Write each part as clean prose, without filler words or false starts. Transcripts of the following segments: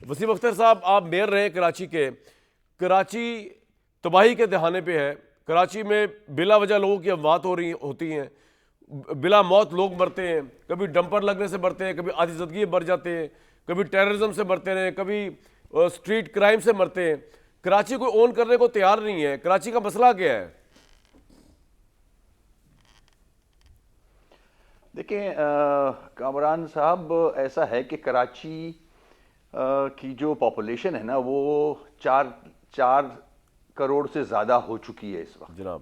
وسیم اختر صاحب، آپ میئر رہے کراچی کے. کراچی تباہی کے دہانے پہ ہے. کراچی میں بلا وجہ لوگوں کی اموات ہوتی ہیں، بلا موت لوگ مرتے ہیں. کبھی ڈمپر لگنے سے مرتے ہیں، کبھی آدھی زدگی مر جاتے ہیں، کبھی ٹیررزم سے مرتے ہیں، کبھی اسٹریٹ کرائم سے مرتے ہیں. کراچی کو اون کرنے کو تیار نہیں ہے. کراچی کا مسئلہ کیا ہے؟ دیکھیں کامران صاحب، ایسا ہے کہ کراچی کی جو پاپولیشن ہے نا وہ چار کروڑ سے زیادہ ہو چکی ہے اس وقت. جناب،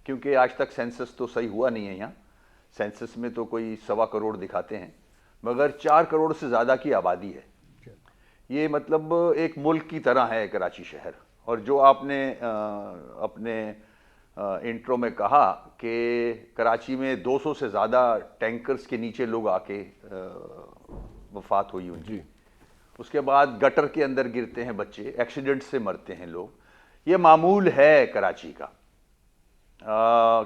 کیونکہ آج تک سینسس تو صحیح ہوا نہیں ہے یہاں. سینسس میں تو کوئی 1.25 کروڑ دکھاتے ہیں، مگر 4 کروڑ سے زیادہ کی آبادی ہے. یہ مطلب ایک ملک کی طرح ہے کراچی شہر. اور جو آپ نے اپنے انٹرو میں کہا کہ کراچی میں 200 سے زیادہ ٹینکرز کے نیچے لوگ آ کے وفات ہوئی ان کی. اس کے بعد گٹر کے اندر گرتے ہیں بچے، ایکسیڈنٹ سے مرتے ہیں لوگ. یہ معمول ہے کراچی کا.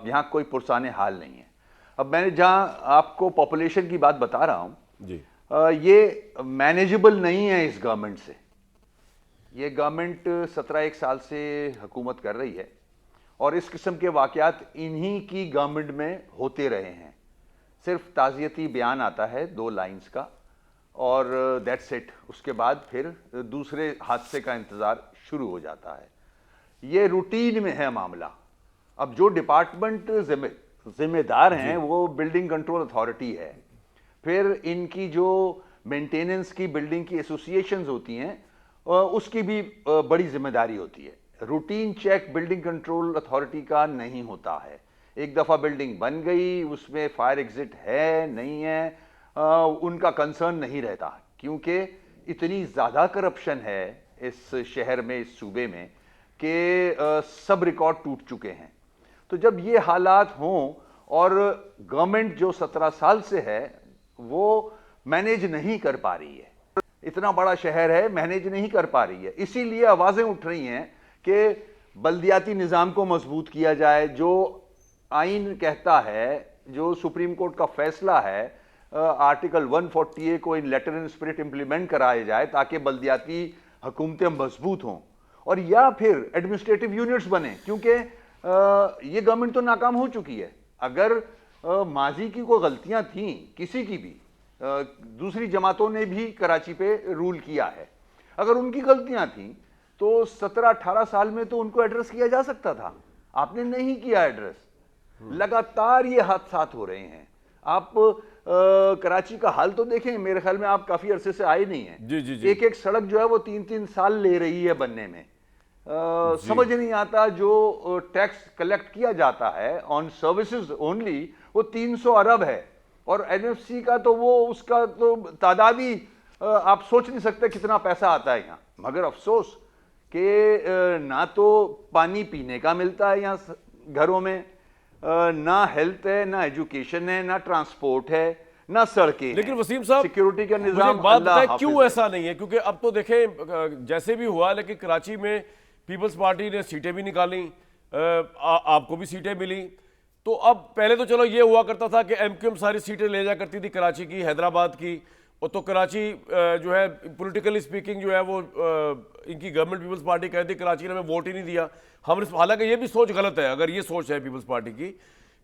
یہاں کوئی پرسان حال نہیں ہے. اب میں نے جہاں آپ کو پاپولیشن کی بات بتا رہا ہوں، جی، یہ مینیجبل نہیں ہے اس گورنمنٹ سے. یہ گورنمنٹ 17 سال سے حکومت کر رہی ہے اور اس قسم کے واقعات انہی کی گورنمنٹ میں ہوتے رہے ہیں. صرف تعزیتی بیان آتا ہے 2 لائنز کا اور دیٹس اٹ. اس کے بعد پھر دوسرے حادثے کا انتظار شروع ہو جاتا ہے. یہ روٹین میں ہے معاملہ. اب جو ڈپارٹمنٹ ذمہ دار ہیں وہ بلڈنگ کنٹرول اتھارٹی ہے. پھر ان کی جو مینٹیننس کی بلڈنگ کی ایسوسیشنز ہوتی ہیں اس کی بھی بڑی ذمہ داری ہوتی ہے. Routine check building control authority کا نہیں ہوتا ہے. ایک دفعہ بلڈنگ بن گئی، اس میں فائر ایگزٹ ہے نہیں ہے ان کا کنسرن نہیں رہتا، کیونکہ اتنی زیادہ کرپشن ہے اس شہر میں، اس صوبے میں، کہ سب ریکارڈ ٹوٹ چکے ہیں. تو جب یہ حالات ہوں اور گورنمنٹ جو 17 سال سے ہے وہ مینیج نہیں کر پا رہی ہے، اتنا بڑا شہر ہے، مینیج نہیں کر پا رہی ہے، اسی لیے آوازیں اٹھ رہی ہیں کہ بلدیاتی نظام کو مضبوط کیا جائے. جو آئین کہتا ہے، جو سپریم کورٹ کا فیصلہ ہے، آرٹیکل 140A کو ان لیٹر اینڈ اسپرٹ امپلیمنٹ کرائے جائے تاکہ بلدیاتی حکومتیں مضبوط ہوں، اور یا پھر ایڈمنسٹریٹو یونٹس بنے. کیونکہ یہ گورنمنٹ تو ناکام ہو چکی ہے. اگر ماضی کی کوئی غلطیاں تھیں کسی کی بھی، دوسری جماعتوں نے بھی کراچی پہ رول کیا ہے، اگر ان کی غلطیاں تھیں تو 17-18 سال میں تو ان کو ایڈریس کیا جا سکتا تھا. آپ نے نہیں کیا ایڈریس. لگاتار یہ حادثات ہو رہے ہیں. آپ کراچی کا حال تو دیکھیں، میرے خیال میں آپ کافی عرصے سے آئے نہیں ہیں. جی جی جی ایک سڑک جو ہے وہ 3 سال لے رہی ہے بننے میں. سمجھ نہیں آتا. جو ٹیکس کلیکٹ کیا جاتا ہے آن سروسز اونلی وہ 300 ارب ہے، اور این ایف سی کا تو وہ اس کا تو تعداد ہی آپ سوچ نہیں سکتے کتنا پیسہ آتا ہے یہاں. مگر افسوس کہ نہ تو پانی پینے کا ملتا ہے یہاں گھروں میں، نہ ہیلتھ ہے، نہ ایجوکیشن ہے، نہ ٹرانسپورٹ ہے، نہ سڑکیں ہیں. لیکن وسیم صاحب، سیکیورٹی کا مجھے ایک نظام بات اللہ بتائیں حافظ کیوں ہے. ایسا نہیں ہے؟ کیونکہ اب تو دیکھیں جیسے بھی ہوا، لیکن کراچی میں پیپلز پارٹی نے سیٹیں بھی نکالیں، آپ کو بھی سیٹیں ملیں. تو اب پہلے تو چلو یہ ہوا کرتا تھا کہ ایم کیو ایم ساری سیٹیں لے جا کرتی تھی کراچی کی، حیدرآباد کی. اور تو کراچی جو ہے پولیٹیکلی سپیکنگ جو ہے وہ ان کی گورنمنٹ پیپلز پارٹی کہتی کراچی نے ہمیں ووٹ ہی نہیں دیا. حالانکہ یہ بھی سوچ غلط ہے اگر یہ سوچ ہے پیپلز پارٹی کی.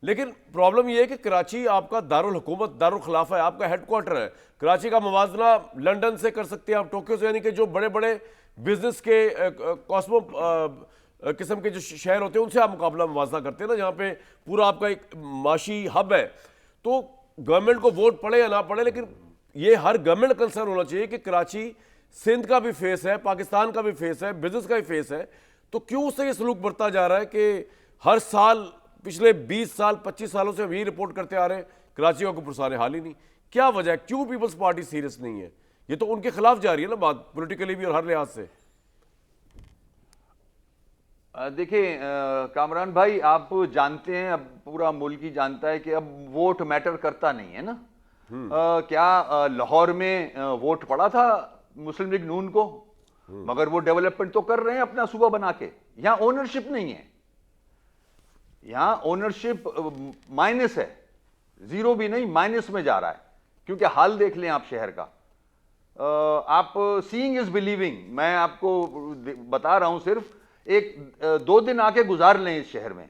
لیکن پرابلم یہ ہے کہ کراچی آپ کا دارالحکومت، دارالخلافہ ہے، آپ کا ہیڈ کوارٹر ہے. کراچی کا موازنہ لنڈن سے کر سکتے ہیں آپ، ٹوکیو سے، یعنی کہ جو بڑے بڑے بزنس کے کاسمو قسم کے جو شہر ہوتے ہیں ان سے آپ مقابلہ موازنہ کرتے ہیں نا، جہاں پہ پورا آپ کا ایک معاشی ہب ہے. تو گورنمنٹ کو ووٹ پڑے یا نہ پڑے، لیکن یہ ہر گورنمنٹ کنسرن ہونا چاہیے کہ کراچی سندھ کا بھی فیس ہے، پاکستان کا بھی فیس ہے، بزنس کا بھی فیس ہے. تو کیوں اس سے یہ سلوک برتا جا رہا ہے کہ ہر سال پچھلے 20 سال 25 سالوں سے ہم یہی رپورٹ کرتے آ رہے ہیں کراچی کو پرسان حال ہی نہیں؟ کیا وجہ ہے؟ کیوں پیپلز پارٹی سیریس نہیں ہے؟ یہ تو ان کے خلاف جا رہی ہے نا بات، پولیٹیکلی بھی اور ہر لحاظ سے. دیکھیں کامران بھائی، آپ جانتے ہیں، اب پورا ملک ہی جانتا ہے کہ اب ووٹ میٹر کرتا نہیں ہے نا. کیا لاہور میں ووٹ پڑا تھا مسلم لیگ نون کو؟ مگر وہ ڈیولپمنٹ تو کر رہے ہیں اپنا صوبہ بنا کے. یہاں اونرشپ نہیں ہے. یہاں اونرشپ مائنس ہے، زیرو بھی نہیں، مائنس میں جا رہا ہے. کیونکہ حال دیکھ لیں آپ شہر کا. آپ سینگ از بلیونگ. میں آپ کو بتا رہا ہوں, صرف ایک 2 دن آ کے گزار لیں اس شہر میں,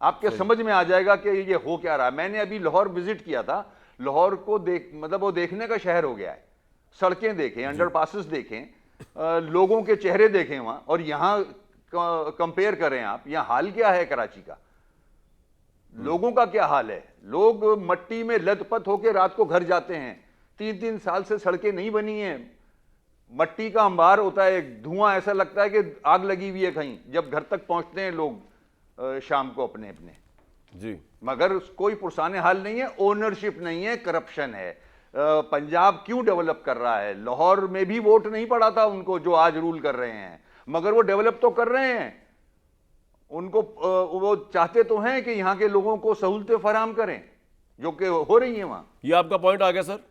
آپ کے سمجھ میں آ جائے گا کہ یہ ہو کیا رہا ہے. میں نے ابھی لاہور وزٹ کیا تھا. لاہور کو مطلب وہ دیکھنے کا شہر ہو گیا ہے. سڑکیں دیکھیں, انڈر پاسز دیکھیں, لوگوں کے چہرے دیکھیں وہاں, اور یہاں کمپیئر کریں آپ. یہاں حال کیا ہے کراچی کا, لوگوں کا کیا حال ہے. لوگ مٹی میں لت پت ہو کے رات کو گھر جاتے ہیں. 3 سال سے سڑکیں نہیں بنی ہیں, مٹی کا انبار ہوتا ہے, دھواں ایسا لگتا ہے کہ آگ لگی ہوئی ہے کہیں جب گھر تک پہنچتے ہیں لوگ شام کو اپنے اپنے. جی مگر کوئی پرسان حال نہیں ہے, اونرشپ نہیں ہے, کرپشن ہے. پنجاب کیوں ڈیولپ کر رہا ہے؟ لاہور میں بھی ووٹ نہیں پڑا تھا ان کو جو آج رول کر رہے ہیں, مگر وہ ڈیولپ تو کر رہے ہیں. ان کو وہ چاہتے تو ہیں کہ یہاں کے لوگوں کو سہولتیں فراہم کریں جو کہ ہو رہی ہیں وہاں. یہ آپ کا پوائنٹ آ گیا سر.